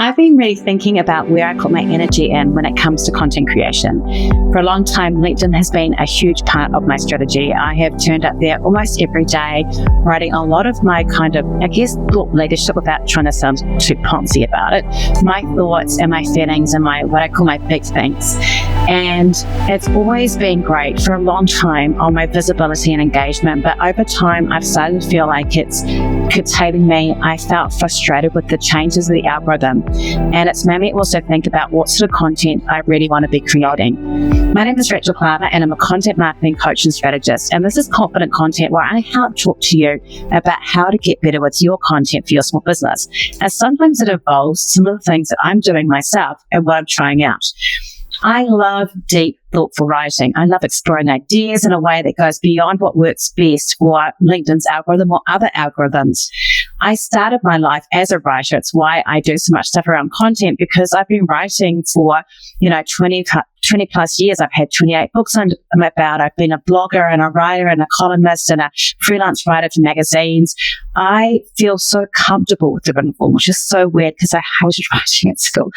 I've been really thinking about where I put my energy in when it comes to content creation. For a long time, LinkedIn has been a huge part of my strategy. I have turned up there almost every day, writing a lot of my thought leadership without trying to sound too poncy about it, my thoughts and my feelings and what I call my big things. And it's always been great for a long time on my visibility and engagement, but over time, I've started to feel like it's curtailing me. I felt frustrated with the changes of the algorithm, and it's made me also think about what sort of content I really want to be creating. My name is Klaver, and I'm a content marketing coach and strategist, and this is Confident Content, where I help talk to you about how to get better with your content for your small business. And sometimes it involves some of the things that I'm doing myself and what I'm trying out. I love deep, thoughtful writing. I love exploring ideas in a way that goes beyond what works best for LinkedIn's algorithm or other algorithms. I started my life as a writer. It's why I do so much stuff around content, because I've been writing for, 20 plus years. I've had 28 books under my belt. I've been a blogger and a writer and a columnist and a freelance writer for magazines. I feel so comfortable with the written form, which is so weird because I hated writing at school.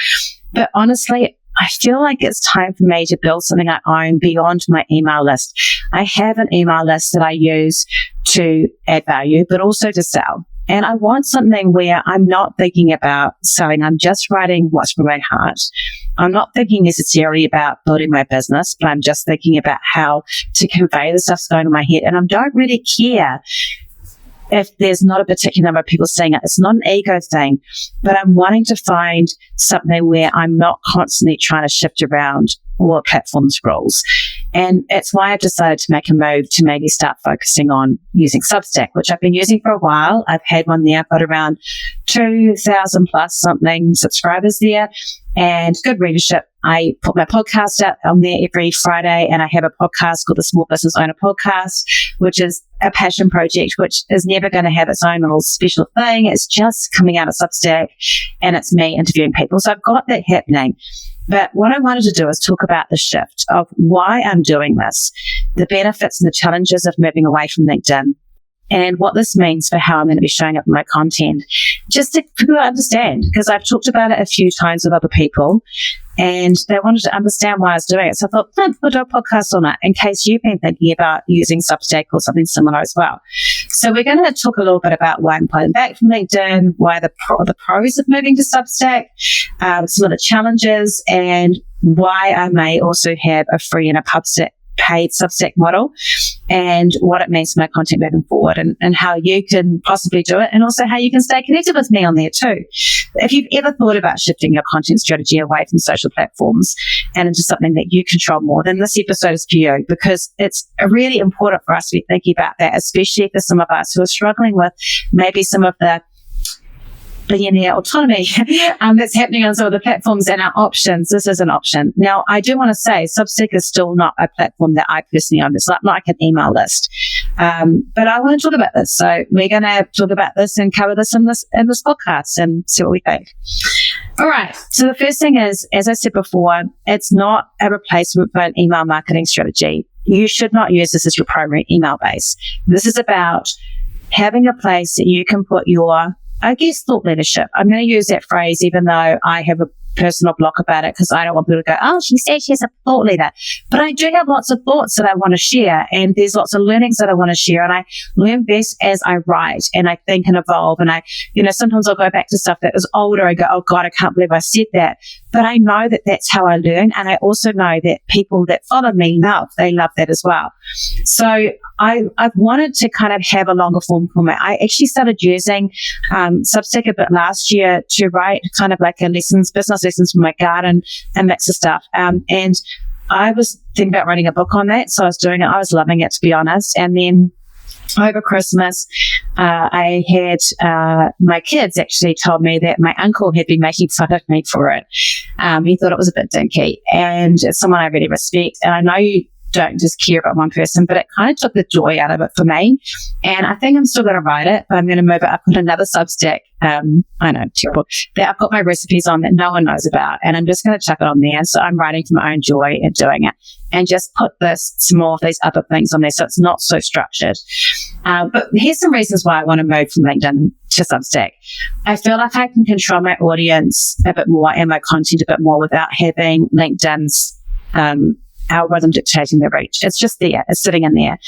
But honestly, I feel like it's time for me to build something I own beyond my email list. I have an email list that I use to add value, but also to sell. And I want something where I'm not thinking about selling. I'm just writing what's from my heart. I'm not thinking necessarily about building my business, but I'm just thinking about how to convey the stuff that's going on in my head. And I don't really care if there's not a particular number of people seeing it. It's not an ego thing, but I'm wanting to find something where I'm not constantly trying to shift around all platforms' rules. And it's why I've decided to make a move to maybe start focusing on using Substack, which I've been using for a while. I've had one there. I've got around 2,000 plus something subscribers there and good readership. I put my podcast out on there every Friday, and I have a podcast called the Small Business Owner Podcast, which is a passion project, which is never going to have its own little special thing. It's just coming out of Substack, and it's me interviewing people. So I've got that happening. But what I wanted to do is talk about the shift of why I'm doing this, the benefits and the challenges of moving away from LinkedIn, and what this means for how I'm going to be showing up in my content, just to people understand, because I've talked about it a few times with other people, and they wanted to understand why I was doing it. So I thought, we'll do a podcast on it in case you've been thinking about using Substack or something similar as well. So we're going to talk a little bit about why I'm pulling back from LinkedIn, why the pros of moving to Substack, some of the challenges, and why I may also have a free and a paid Substack model, and what it means for my content moving forward, and how you can possibly do it, and also how you can stay connected with me on there too. If you've ever thought about shifting your content strategy away from social platforms and into something that you control more, then this episode is for you, because it's really important for us to be thinking about that, especially for some of us who are struggling with maybe some of the billionaire autonomy that's happening on some of the platforms and our options. This is an option. Now, I do want to say Substack is still not a platform that I personally own. It's not like an email list. But I want to talk about this. So we're going to talk about this and cover this in this podcast and see what we think. All right. So the first thing is, as I said before, it's not a replacement for an email marketing strategy. You should not use this as your primary email base. This is about having a place that you can put your thought leadership. I'm going to use that phrase, even though I have a personal block about it, because I don't want people to go, oh, she said she's a thought leader. But I do have lots of thoughts that I want to share, and there's lots of learnings that I want to share, and I learn best as I write and I think and evolve. And I, sometimes I'll go back to stuff that was older. I go, oh God, I can't believe I said that. But I know that that's how I learn. And I also know that people that follow me love that as well. So I've wanted to kind of have a longer form format. I actually started using Substack a bit last year to write kind of like business lessons from my garden, a mix of stuff. And I was thinking about writing a book on that. So I was doing it. I was loving it, to be honest. And then over Christmas, I had my kids actually told me that my uncle had been making fun of me for it. He thought it was a bit dinky, and it's someone I really respect. And I know you don't just care about one person, but it kind of took the joy out of it for me. And I think I'm still going to write it, but I'm going to move it. I've got another Substack. I know, terrible. That I've got my recipes on that no one knows about, and I'm just going to chuck it on there. So I'm writing for my own joy and doing it, and just put some more of these other things on there, so it's not so structured. But here's some reasons why I want to move from LinkedIn to Substack. I feel like I can control my audience a bit more and my content a bit more without having LinkedIn's algorithm dictating the reach. It's just there. It's sitting in there.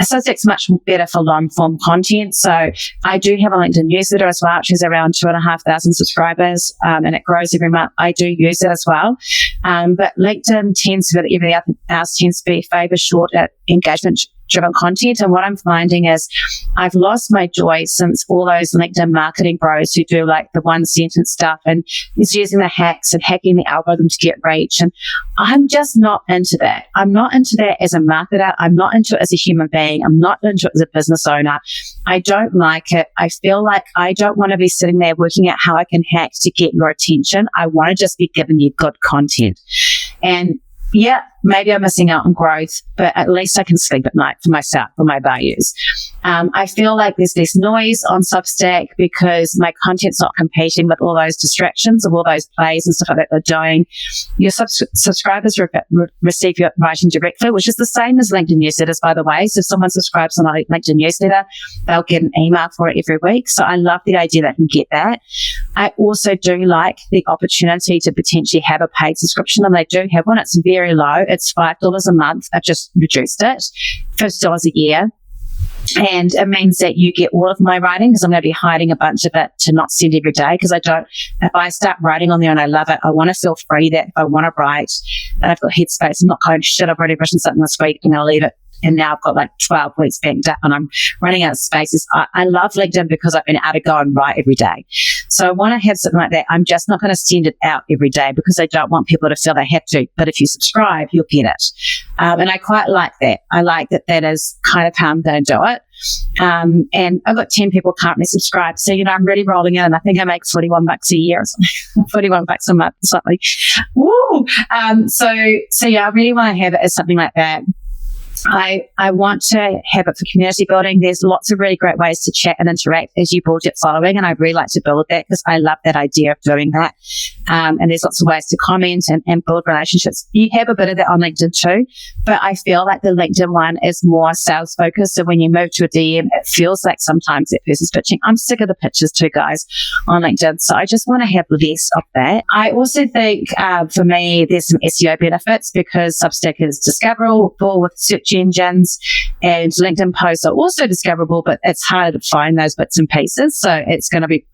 Substack's much better for long-form content. So I do have a LinkedIn newsletter as well, which has around 2,500 subscribers, and it grows every month. I do use it as well. But LinkedIn tends to, everything else tends to be favor short at engagement-driven content. And what I'm finding is I've lost my joy since all those LinkedIn marketing bros who do like the one-sentence stuff and is using the hacks and hacking the algorithm to get reach. And I'm just not into that. I'm not into that as a marketer. I'm not into it as a human being. I'm not into it as a business owner. I don't like it. I feel like I don't want to be sitting there working out how I can hack to get your attention. I want to just be giving you good content. And yeah, maybe I'm missing out on growth, but at least I can sleep at night for myself, for my values. I feel like there's less noise on Substack because my content's not competing with all those distractions of all those plays and stuff like that they're doing. Your subscribers receive your writing directly, which is the same as LinkedIn newsletters, by the way. So if someone subscribes to my LinkedIn newsletter, they'll get an email for it every week. So I love the idea that I can get that. I also do like the opportunity to potentially have a paid subscription, and they do have one. It's very low. It's $5 a month. I've just reduced it, $50 a year. And it means that you get all of my writing, because I'm going to be hiding a bunch of it to not send every day, because if I start writing on there and I love it, I want to feel free that if I want to write and I've got headspace, I'm not going, shit, I've already written something this week and I'll leave it. And now I've got like 12 weeks banked up and I'm running out of spaces. I love LinkedIn because I've been able to go and write every day. So I want to have something like that. I'm just not going to send it out every day because I don't want people to feel they have to. But if you subscribe, you'll get it. And I quite like that. I like that is kind of how I'm going to do it. And I've got 10 people currently subscribed. So, I'm really rolling in. I think I make $41 a year or something, $41 a month or something. Woo! So yeah, I really want to have it as something like that. I want to have it for community building. There's lots of really great ways to chat and interact as you build your following, and I really like to build that because I love that idea of doing that. And there's lots of ways to comment and build relationships. You have a bit of that on LinkedIn too, but I feel like the LinkedIn one is more sales focused. So when you move to a DM, it feels like sometimes that person's pitching. I'm sick of the pitches too, guys, on LinkedIn. So I just want to have less of that. I also think for me, there's some SEO benefits because Substack is discoverable with search engines, and LinkedIn posts are also discoverable, but it's harder to find those bits and pieces. So it's going to be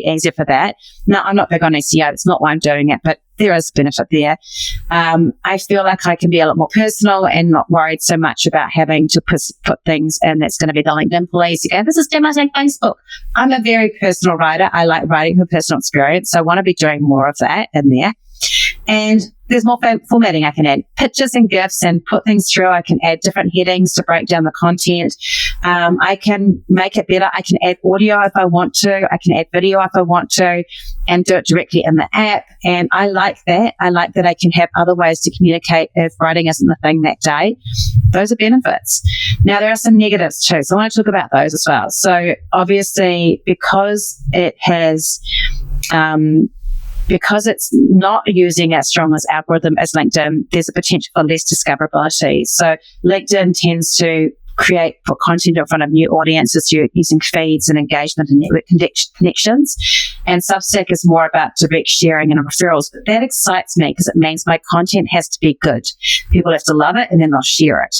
easier for that. No, I'm not big on SEO. It's not why I'm doing it, but there is a benefit there. I feel like I can be a lot more personal and not worried so much about having to put things in that's going to be the LinkedIn police. Again, this is demoing Facebook. I'm a very personal writer. I like writing for personal experience. So I want to be doing more of that in there. And there's more formatting I can add. Pictures and GIFs and put things through. I can add different headings to break down the content. I can make it better. I can add audio if I want to. I can add video if I want to and do it directly in the app. And I like that. I like that I can have other ways to communicate if writing isn't the thing that day. Those are benefits. Now, there are some negatives too. So I want to talk about those as well. So obviously, because it has... because it's not using as strong as algorithm as LinkedIn, there's a potential for less discoverability. So LinkedIn tends to put content in front of new audiences using feeds and engagement and network connections. And Substack is more about direct sharing and referrals. But that excites me because it means my content has to be good. People have to love it and then they'll share it.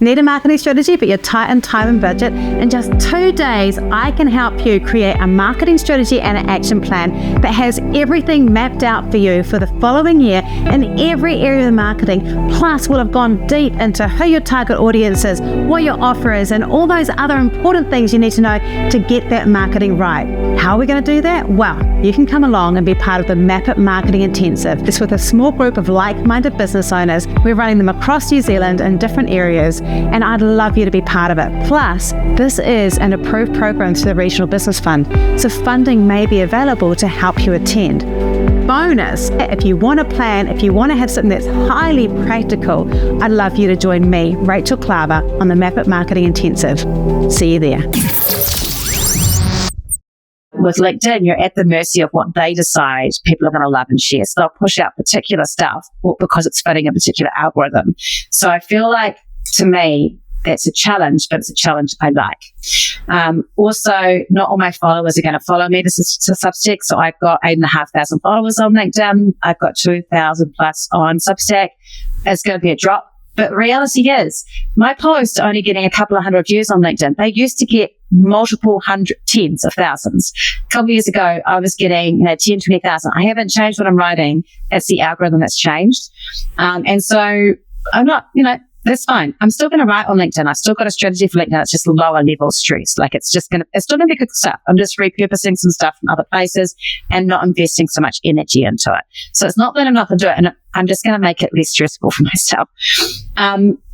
Need a marketing strategy, but you're tight on time and budget? In just 2 days, I can help you create a marketing strategy and an action plan that has everything mapped out for you for the following year in every area of marketing. Plus, we'll have gone deep into who your target audience is, what your offer is, and all those other important things you need to know to get that marketing right. How are we going to do that? Well, you can come along and be part of the Map It Marketing Intensive. It's with a small group of like-minded business owners. We're running them across New Zealand in different areas. and I'd love you to be part of it. Plus, this is an approved program through the Regional Business Fund, so funding may be available to help you attend. Bonus, if you want to plan, if you want to have something that's highly practical, I'd love you to join me, Rachel Klaver, on the Map It Marketing Intensive. See you there. With LinkedIn, you're at the mercy of what they decide people are going to love and share. So they'll push out particular stuff because it's fitting a particular algorithm. So I feel like, to me, that's a challenge, but it's a challenge I like. Also, not all my followers are going to follow me. This is Substack. So I've got 8,500 followers on LinkedIn. I've got 2,000 plus on Substack. It's going to be a drop. But reality is, my posts are only getting a couple of hundred views on LinkedIn. They used to get multiple tens of thousands. A couple of years ago, I was getting 10, 20,000. I haven't changed what I'm writing. It's the algorithm that's changed. And so I'm not, that's fine. I'm still going to write on LinkedIn. I've still got a strategy for LinkedIn. It's just lower level stress. Like it's still going to be good stuff. I'm just repurposing some stuff from other places and not investing so much energy into it. So it's not that I'm not going to do it, and I'm just going to make it less stressful for myself.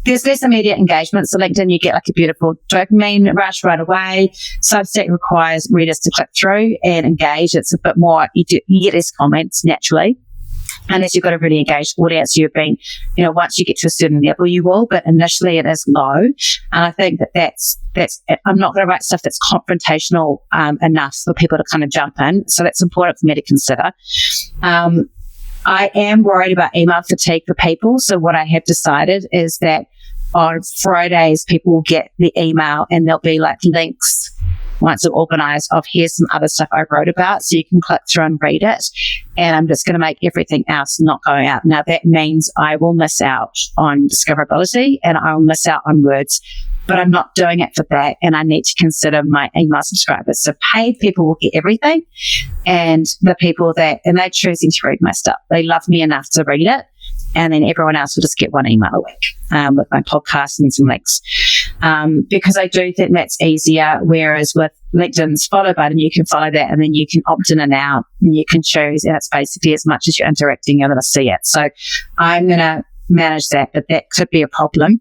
There's less immediate engagement. So LinkedIn, you get like a beautiful dopamine rush right away. Substack requires readers to click through and engage. It's a bit more, you get less comments naturally. Unless you've got a really engaged audience, you've been, once you get to a certain level, you will, but initially it is low. And I think that's, I'm not going to write stuff that's confrontational enough for people to kind of jump in. So that's important for me to consider. I am worried about email fatigue for people. So what I have decided is that on Fridays, people will get the email and there'll be like links once it's organized of here's some other stuff I wrote about, so you can click through and read it. And I'm just going to make everything else not go out. Now that means I will miss out on discoverability and I will miss out on words, but I'm not doing it for that. And I need to consider my email subscribers. So paid people will get everything, and the people and they're choosing to read my stuff. They love me enough to read it. And then everyone else will just get one email a week with my podcast and some links. Because I do think that's easier, whereas with LinkedIn's follow button, you can follow that and then you can opt in and out and you can choose, and it's basically as much as you're interacting, you're going to see it. So I'm going to manage that, but that could be a problem.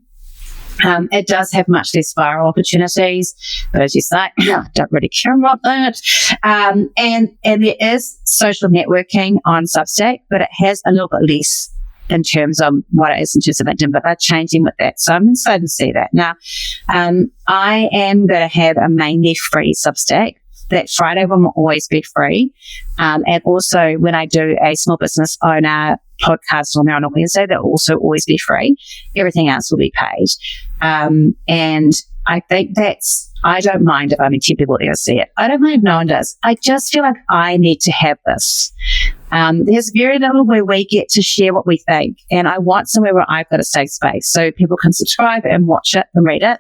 It does have much less viral opportunities, but as you say, I don't really care about that. And there is social networking on Substack, but it has a little bit less in terms of what it is in terms of LinkedIn, but they're changing with that. So I'm excited to see that. Now, I am going to have a mainly free Substack. That Friday one will always be free. And also when I do a small business owner podcast on there on a Wednesday, that will also always be free. Everything else will be paid. And I think I don't mind if only 10 people ever see it. I don't mind if no one does. I just feel like I need to have this. There's very little where we get to share what we think, and I want somewhere where I've got a safe space so people can subscribe and watch it and read it,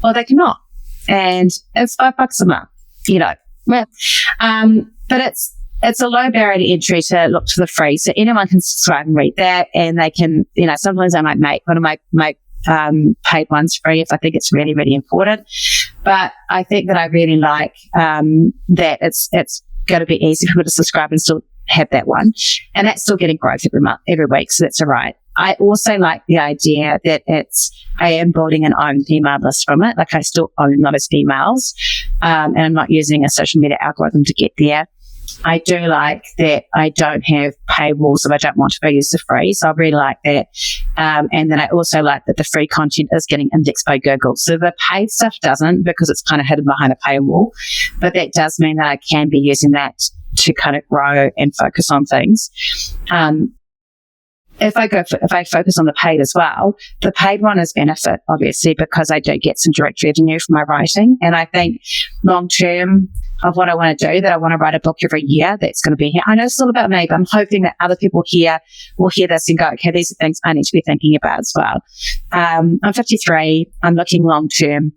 or they cannot. And it's $5 a month, But it's a low barrier to entry to look to the free, so anyone can subscribe and read that, and they can, sometimes I might make one of my paid ones free if I think it's really, really important. But I think that I really like that it's going to be easy for people to subscribe and still have that one, and that's still getting growth every week, so that's all right. I also like the idea that I am building an own email list from it. Like I still own those emails, and I'm not using a social media algorithm to get there. I do like that I don't have paywalls if I don't want to go use the free. So I really like that. And then I also like that the free content is getting indexed by Google. So the paid stuff doesn't, because it's kind of hidden behind a paywall. But that does mean that I can be using that to kind of grow and focus on things. If I focus on the paid as well, the paid one is benefit, obviously, because I do get some direct revenue from my writing. And I think long term of what I want to do, that I want to write a book every year that's going to be here. I know it's all about me, but I'm hoping that other people here will hear this and go, okay, these are things I need to be thinking about as well. I'm 53. I'm looking long term.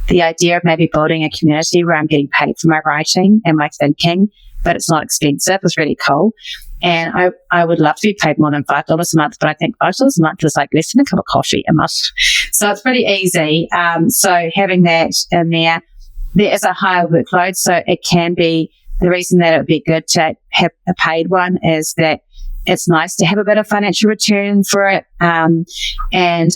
The idea of maybe building a community where I'm getting paid for my writing and my thinking, but it's not expensive, is really cool. And I would love to be paid more than $5 a month, but I think $5 a month is like less than a cup of coffee a month. So it's pretty easy. So having that in there is a higher workload. So it can be, the reason that it would be good to have a paid one is that it's nice to have a bit of financial return for it. And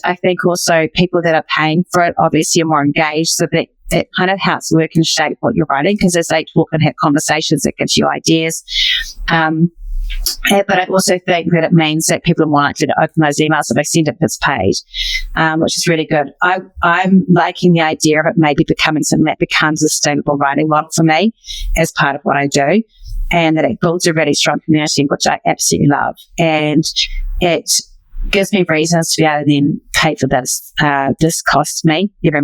I think also people that are paying for it obviously are more engaged, so that it kind of helps work and shape what you're writing, because as they talk and have conversations, it gives you ideas. But I also think that it means that people are more likely to open those emails if they send it if it's paid, which is really good. I'm liking the idea of it maybe becoming something that becomes a sustainable writing model for me as part of what I do, and that it builds a really strong community, which I absolutely love. And it gives me reasons to be able to then pay for this. This costs me every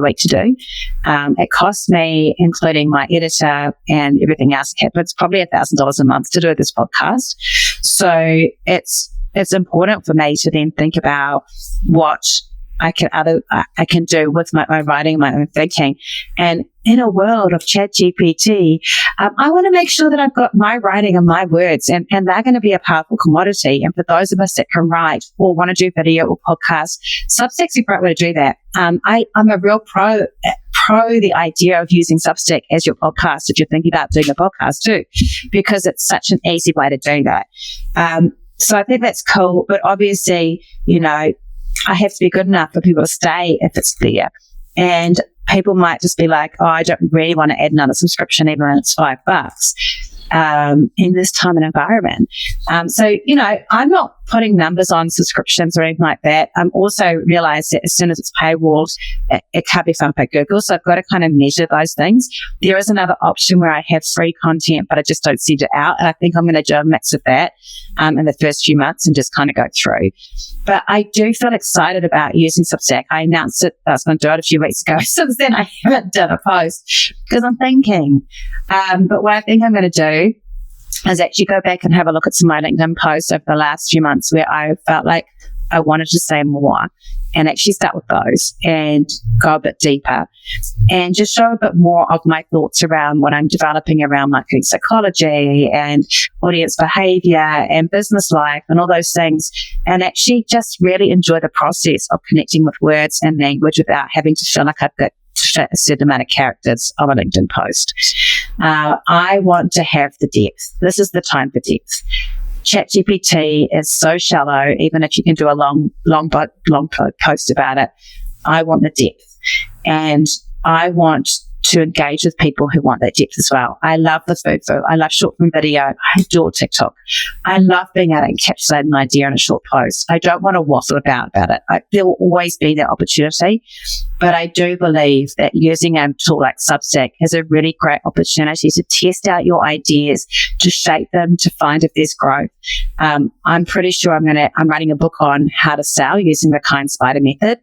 week to do. It costs me, including my editor and everything else, it's probably $1,000 a month to do this podcast. So it's important for me to then think about what I can do with my own writing, my own thinking. And in a world of ChatGPT, I want to make sure that I've got my writing and my words, and they're going to be a powerful commodity. And for those of us that can write or want to do video or podcast, Substack's a great way to do that. I'm a real pro the idea of using Substack as your podcast if you're thinking about doing a podcast too, because it's such an easy way to do that. So I think that's cool. But obviously, I have to be good enough for people to stay if it's there. And people might just be like, oh, I don't really want to add another subscription even when it's $5 in this time and environment. So, I'm not putting numbers on subscriptions or anything like that. I'm also realized that as soon as it's paywalled, it can't be found by Google. So I've got to kind of measure those things. There is another option where I have free content, but I just don't send it out. And I think I'm going to do a mix of that in the first few months and just kind of go through. But I do feel excited about using Substack. I announced it, I was going to do it a few weeks ago. Since then, I haven't done a post because I'm thinking. But what I think I'm going to do is actually go back and have a look at some of my LinkedIn posts over the last few months where I felt like I wanted to say more, and actually start with those and go a bit deeper and just show a bit more of my thoughts around what I'm developing around marketing psychology and audience behavior and business life and all those things, and actually just really enjoy the process of connecting with words and language without having to feel like I've got a certain amount of characters on a LinkedIn post. I want to have the depth. This is the time for depth. ChatGPT is so shallow, even if you can do a long post about it. I want the depth, and I want to engage with people who want that depth as well. I love the foo-foo. I love short form video. I adore TikTok. I love being able to encapsulate an idea in a short post. I don't want to waffle about it. There will always be that opportunity, but I do believe that using a tool like Substack is a really great opportunity to test out your ideas, to shape them, to find if there's growth. I'm pretty sure I'm writing a book on how to sell using the kind spider method.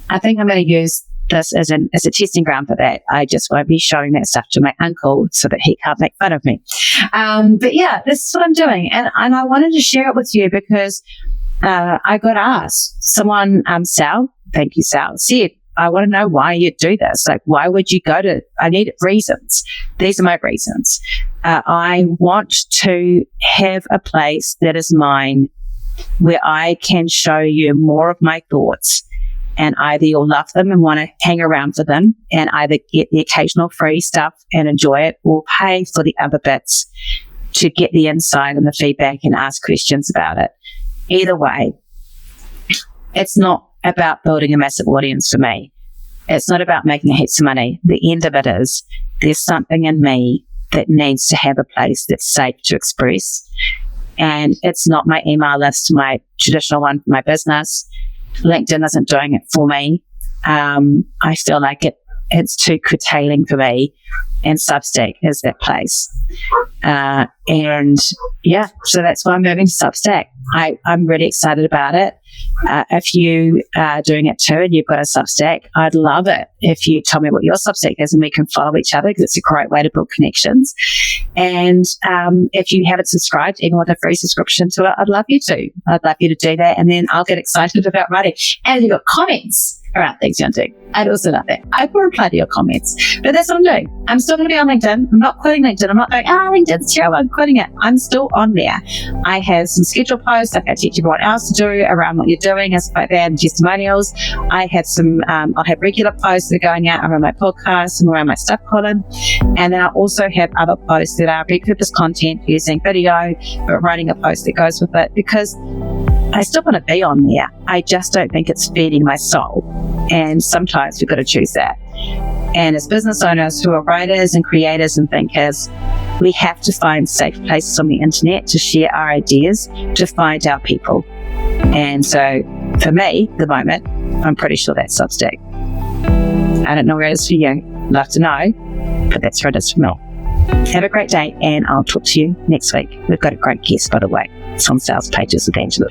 I think I'm going to use this as a testing ground for that. I just won't be showing that stuff to my uncle so that he can't make fun of me. But yeah, this is what I'm doing. And I wanted to share it with you because I got asked. Someone, Sal, thank you, Sal, said, I want to know why you do this. Like, why would you go to, I need reasons. These are my reasons. I want to have a place that is mine where I can show you more of my thoughts, and either you'll love them and want to hang around for them and either get the occasional free stuff and enjoy it, or pay for the other bits to get the insight and the feedback and ask questions about it. Either way, it's not about building a massive audience for me. It's not about making heaps of money. The end of it is there's something in me that needs to have a place that's safe to express. And it's not my email list, my traditional one for my business. LinkedIn isn't doing it for me. I feel like it's too curtailing for me, and Substack is that place. And yeah, so that's why I'm moving to Substack. I'm really excited about it. If you are doing it too and you've got a Substack, I'd love it if you tell me what your Substack is and we can follow each other, because it's a great way to build connections. And if you haven't subscribed, even with a free subscription to it, I'd love you to. I'd love you to do that, and then I'll get excited about writing. And if you've got comments, around things you want to do. I'd also love that. I will reply to your comments. But that's what I'm doing. I'm still going to be on LinkedIn. I'm not quitting LinkedIn. I'm not going, LinkedIn's terrible, I'm quitting it. I'm still on there. I have some scheduled posts like I teach everyone else to do around what you're doing and stuff like that, and testimonials. I have some, I'll have regular posts that are going out around my podcast and around my stuff column. And then I also have other posts that are repurposed content using video, but writing a post that goes with it, because I still want to be on there. I just don't think it's feeding my soul. And sometimes we've got to choose that. And as business owners who are writers and creators and thinkers, we have to find safe places on the internet to share our ideas, to find our people. And so for me, at the moment, I'm pretty sure that's Substack. I don't know where it is for you. Love to know, but that's where it is for me. Have a great day, and I'll talk to you next week. We've got a great guest, by the way. It's on Sales Pages with Angela.